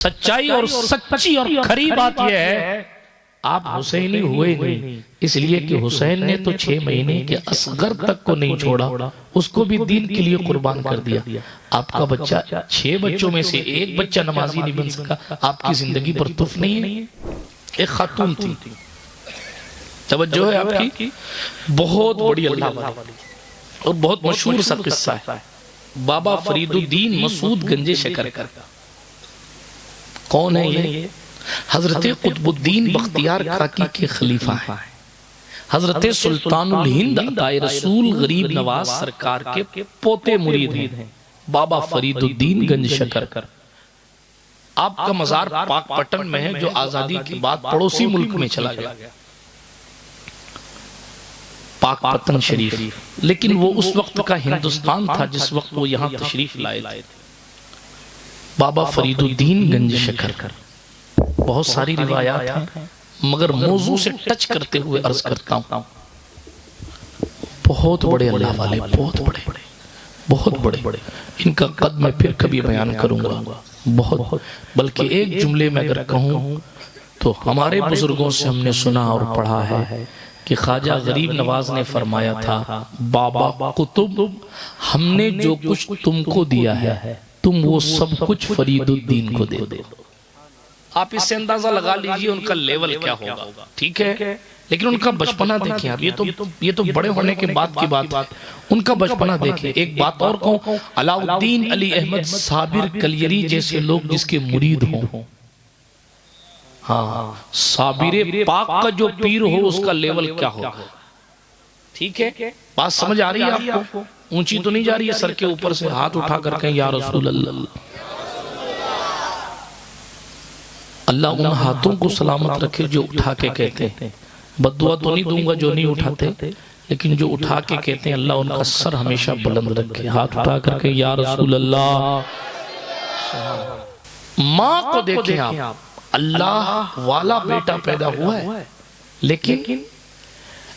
सच्चाई और सच्ची और खरी बात यह है, आप हुसैनी हुए नहीं इसलिए कि हुसैन ने तो 6 महीने के असगर तक को नहीं छोड़ा, उसको भी दीन के लिए कुर्बान कर दिया। आपका बच्चा 6 बच्चों में से एक बच्चा नमाजी नहीं बन सका, आपकी जिंदगी पर तुफ नहीं है। एक खातून थी, तवज्जो है आपकी, बहुत बड़ी अल्लाह वाली और बहुत मशहूर सा किस्सा है, बाबा फरीदुद्दीन मसूद गंजे शकर का। कौन है ये? हजरत कुतुबुद्दीन बख्तियार खाकी के खलीफा हैं, हजरत सुल्तानुल हिंद अताए रसूल गरीब नवाज सरकार के पोते मुरीद हैं, बाबा फरीदुद्दीन गंज शकर। आपका मजार पाकपटन में है, जो आजादी के बाद पड़ोसी मुल्क में चला गया, पाकपटन शरीफ। लेकिन वो उस वक्त का हिंदुस्तान था जिस वक्त वो यहाँ तशरीफ लाए थे। बाबा फरीदुद्दीन गंज शकर, बहुत सारी रिवायात हैं, मगर मौजू से टच करते हुए अर्ज करता हूं, बहुत बड़े अल्लाह वाले, बहुत बड़े। इनका कद मैं फिर कभी बयान करूंगा, बहुत। बल्कि एक जुमले में अगर कहूं तो हमारे बुजुर्गों से हमने सुना और पढ़ा है कि ख्वाजा गरीब नवाज ने फरमाया था, बाबा कुतुब, हमने जो कुछ तुमको दिया है तुम वो सब कुछ फरीदुद्दीन को दे दो। आप इससे अंदाजा लगा लीजिए उनका लेवल क्या होगा, ठीक है। लेकिन उनका बचपना देखिए आप, ये तो बड़े होने के बाद की बात, उनका बचपना देखिए। एक बात और कहूं, अलाउद्दीन अली अहमद साबिर कलियरी जैसे लोग जिसके मुरीद हों, हाँ, साबिर पाक का जो पीर हो उसका लेवल क्या होगा, ठीक है। बात समझ आ रही है आपको? ऊंची तो नहीं जा रही है, सर के ऊपर से हाथ उठा कर कहें या रसूल अल्लाह। अल्लाह उन हाथों को सलामत रखे जो उठा के कहते हैं, बद्दुआ तो नहीं दूंगा जो नहीं उठाते, लेकिन जो उठा के कहते हैं अल्लाह उनका सर हमेशा बुलंद रखे, हाथ उठा करके या रसूल अल्लाह। माँ को देखें आप, अल्लाह वाला बेटा पैदा हुआ है, लेकिन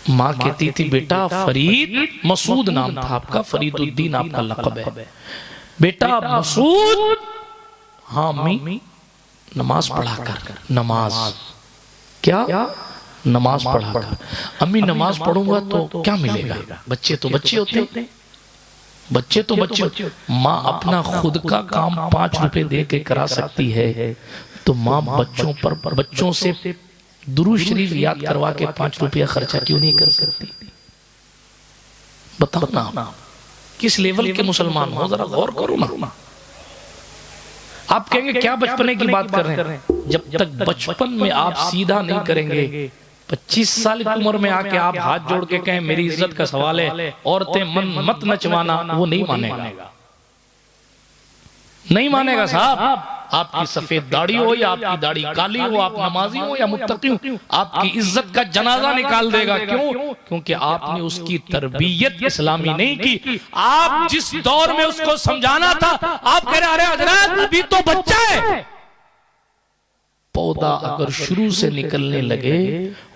माँ कहती थी बेटा फरीद, मसूद नाम था आपका, फरीदुद्दीन आपका लक़ब है, बेटा मसूद, हाँ अम्मी नमाज पढ़ा कर। नमाज क्या? नमाज पढ़ा कर। अम्मी नमाज पढ़ूंगा तो क्या मिलेगा? बच्चे तो बच्चे होते, बच्चे तो बच्चे। माँ अपना खुद का काम 5 रुपए दे के करा सकती है, तो माँ बच्चों से दुरूद शरीफ याद करवा के 5 रुपया खर्चा क्यों नहीं कर सकती? बताओ ना, किस लेवल के मुसलमान हो, जरा गौर करो ना। आप कहेंगे क्या बचपने की बात कर रहे हैं? जब तक बचपन में आप सीधा नहीं करेंगे, 25 साल की उम्र में आके आप हाथ जोड़ के कहें मेरी इज्जत का सवाल है, औरतें मन मत नचवाना, वो नहीं मानेगा, नहीं मानेगा साहब। आपकी सफेद दाढ़ी हो या आपकी दाढ़ी काली हो, आप नमाजी हो या मुत्तकी हो, आपकी इज्जत का जनाजा निकाल देगा। क्यों? क्योंकि आपने उसकी तरबियत इस्लामी नहीं की। आप जिस दौर में उसको समझाना था, आप कह रहे अरे हजरत अभी तो बच्चा है। पौधा अगर शुरू से निकलने लगे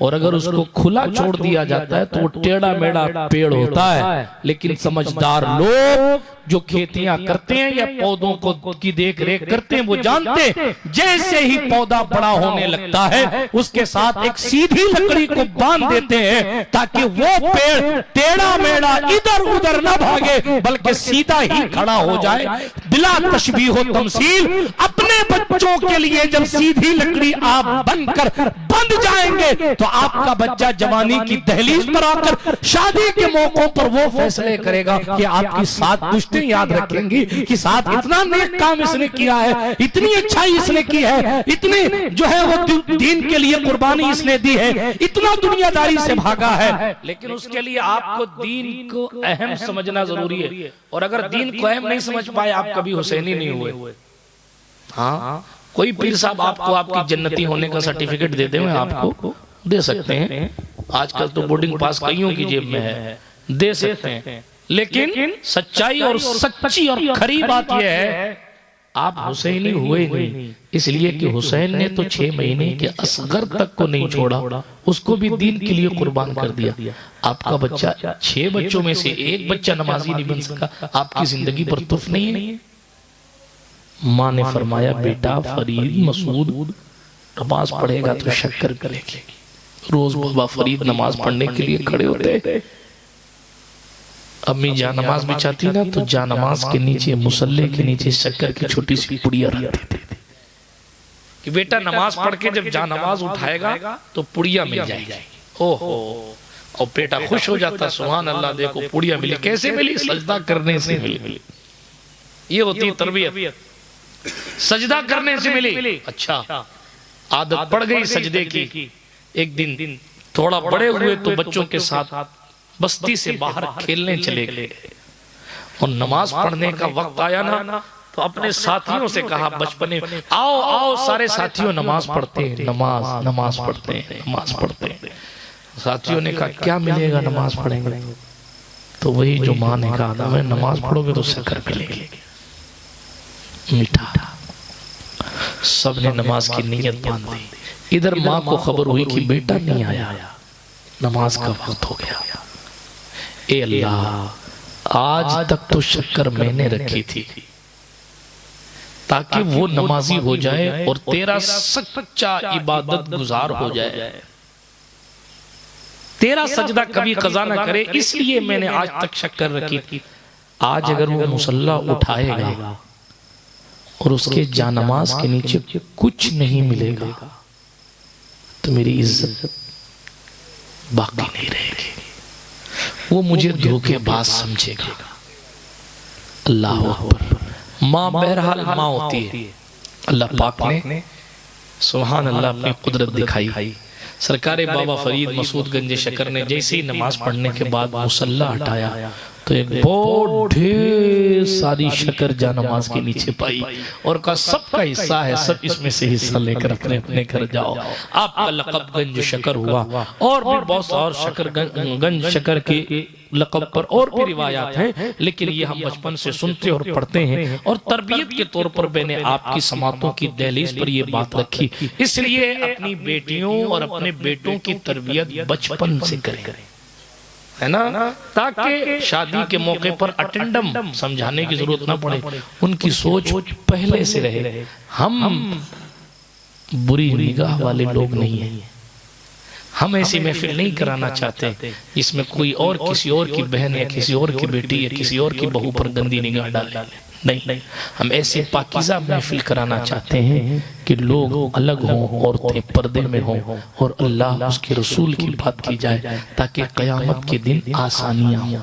और अगर उसको खुला छोड़ दिया जाता है तो वो टेढ़ा मेढ़ा पेड़ होता है। लेकिन समझदार लोग जो खेतियां करते हैं या पौधों को की देख रेख करते हैं, वो जानते हैं जैसे ही पौधा बड़ा होने लगता है उसके साथ एक सीधी लकड़ी को बांध देते हैं ताकि वो पेड़ टेढ़ा मेढ़ा इधर उधर न भागे बल्कि सीधा ही खड़ा हो जाए। बिला तशबीह व तमसील अपने बच्चों के लिए जब सीधी लकड़ी आप बनकर बंध जाएंगे तो आपका बच्चा जवानी की दहलीज पर आकर शादी के मौकों पर वो फैसले करेगा कि आपकी 7 पुश्तें याद रखेंगी कि साथ इतना नेक काम इसने किया है, इतनी अच्छाई इसने की है, इतनी जो है वो दीन के लिए कुर्बानी इसने दी है, इतना दुनियादारी से भागा है। लेकिन उसके लिए आपको दीन को अहम समझना जरूरी है, और अगर दीन को अहम नहीं समझ पाए आप कभी हुसैनी नहीं हुए। हाँ, कोई पीर साहब आपको आपकी जन्नती होने का सर्टिफिकेट देते हुए आपको दे सकते हैं, आजकल तो बोर्डिंग पास कईयों की जेब में है, दे सकते हैं। लेकिन सच्चाई और सच्ची और खरी बात यह है, आप हुसैनी हुए नहीं इसलिए कि हुसैन ने तो 6 महीने के असगर तक को नहीं छोड़ा, उसको भी दीन के लिए कुर्बान कर दिया। आपका बच्चा 6 बच्चों में से एक बच्चा नमाजी नहीं बन सका, आपकी जिंदगी पर तुफ नहीं है। माँ ने फरमाया बेटा फरीद मसूद नमाज पढ़ेगा तो शक्कर मिलेगी। रोज बाबा फरीद नमाज पढ़ने के लिए खड़े होते। अम्मी जा नमाज बिछाती ना तो जा नमाज के नीचे मुसल्ले के नीचे शक्कर की छोटी सी पुड़िया रखती थी कि बेटा नमाज पढ़ के जब जा नमाज उठाएगा तो पुड़िया मिल जाएगी। ओहो, और बेटा खुश हो जाता, सुभान अल्लाह देखो पुड़िया मिली। कैसे मिली? सजदा करने से मिली। ये होती तरबियत, सजदा करने से मिली। अच्छा, आदत पड़ गई सजदे की। एक दिन थोड़ा बड़े हुए तो बच्चों के साथ बस्ती से बाहर खेलने चले गए और नमाज पढ़ने का वक्त आया ना तो अपने साथियों से कहा बचपने, आओ आओ सारे साथियों नमाज पढ़ते हैं, नमाज पढ़ते हैं, नमाज पढ़ते हैं। साथियों ने कहा क्या मिलेगा नमाज पढ़ेंगे? तो वही जो माँ ने कहा था, नमाज पढ़ोगे तो शक्कर मिलेगी, मीठा। सबने नमाज की नीयत बांध दी। इधर माँ को खबर हुई कि बेटा नहीं आया, नमाज का वक्त हो गया। ए अल्लाह, आज तक तो शक्कर मैंने रखी थी ताकि वो नमाजी हो जाए और तेरा सच्चा इबादत गुजार हो जाए, तेरा सजदा कभी कज़ा ना करे, इसलिए मैंने आज तक शक्कर रखी थी। आज अगर वो मुसल्ला उठाएगा और उसके जानमाज के नीचे कुछ नहीं मिलेगा तो मेरी इज्जत बाकी नहीं रहेगी, वो मुझे धोखेबाज समझेगा। अल्लाह अकबर। माँ बहरहाल माँ होती है। अल्लाह पाक ने सुभान अल्लाह अपनी कुदरत दिखाई। सरकारे बाबा फरीद मसूद गंज शक्कर ने जैसे ही नमाज पढ़ने के बाद मुसल्ला हटाया तो एक बहुत ढेर सारी शक्कर जा नमाज के नीचे पाई और कहा सबका हिस्सा है, सब इसमें से हिस्सा लेकर अपने अपने घर जाओ। आपका लक़ब गंज शक्कर हुआ। और भी बहुत और शक्कर गंज शक्कर के लक़ब पर और भी रिवायात हैं, लेकिन ये हम बचपन से सुनते और पढ़ते हैं और तरबियत के तौर पर मैंने आपकी समातों की दहलीज पर ये बात रखी। इसलिए अपनी बेटियों और अपने बेटों की तरबियत बचपन से करें, है ना, ताकि शादी के मौके पर अटेंडम समझाने की जरूरत ना पड़े, उनकी सोच पहले से रहे। हम बुरी निगाह वाले लोग नहीं हैं, हम ऐसी महफिल नहीं कराना चाहते जिसमें कोई और किसी और की बहन या किसी और की बेटी या किसी और की बहू पर गंदी निगाह डाले। नहीं, हम ऐसी पाकीज़ा महफिल कराना चाहते हैं कि लोग अलग हों, औरतें पर्दे में हों और अल्लाह उसके रसूल की बात की जाए ताकि क़यामत के दिन आसानियां हों।